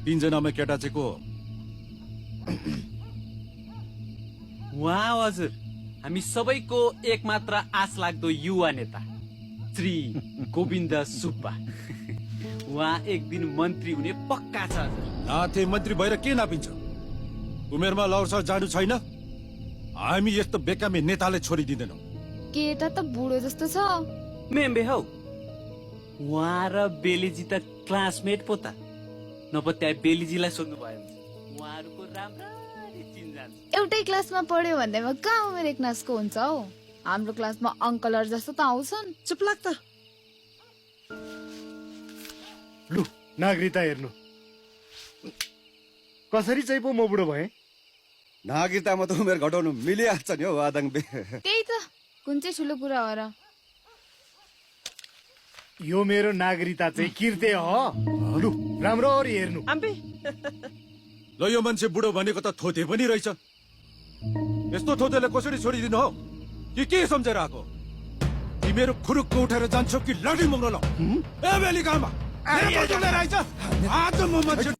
तीनजनामा केटा चाहिँ को? उहाँ हजुर, हामी सबैको एकमात्र आश लाग्दो युवा नेता श्री गोविन्द सुब्बा। उहाँ एक दिन मन्त्री हुने पक्का छ हजुर। नाथे मन्त्री भएर के नापिन्छ? उमेरमा लौसर जानु छैन? हामी यस्तो बेकामी नेताले छोडिदिँदैनौँ। केटा त बुढो जस्तो छ। मेम्बे हौ, उहाँ र बेलीजी त क्लासमेट पो त। नभए त्यहाँ बेलीजीलाई सोध्नु भयो भने उहाँहरूको राम्ररी चिन्जान छ। एउटै क्लासमा पढ्यो भन्दैमा कहाँ उमेर एकनासको हुन्छ हौ। हाम्रो क्लासमा अङ्कलहरू जस्तो त आउँछन्। चुप लाग्छ। लु नागरिकता हेर्नु कसरी चाहिँ पो म बुढो भएँ। नागरिकतामा त उमेर घटाउनु मिलिहाल्छ नि हौ आदङ बे। त्यही त, कुन चाहिँ ठुलो कुरा हो र। यो मेरो नागरिकता चाहिँ किर्ते हो। लु राम्ररी हेर्नु। ल यो मान्छे बुढो भनेको त थोते पनि रहेछ। यस्तो थोतेले कसरी छोडिदिनु हौ? के सम्झेर आएको? तिमीहरू खुरुक्क उठेर जान्छौ कि लडी मुङ्गो ल? ए बेली गाउँमा आज म मान्छे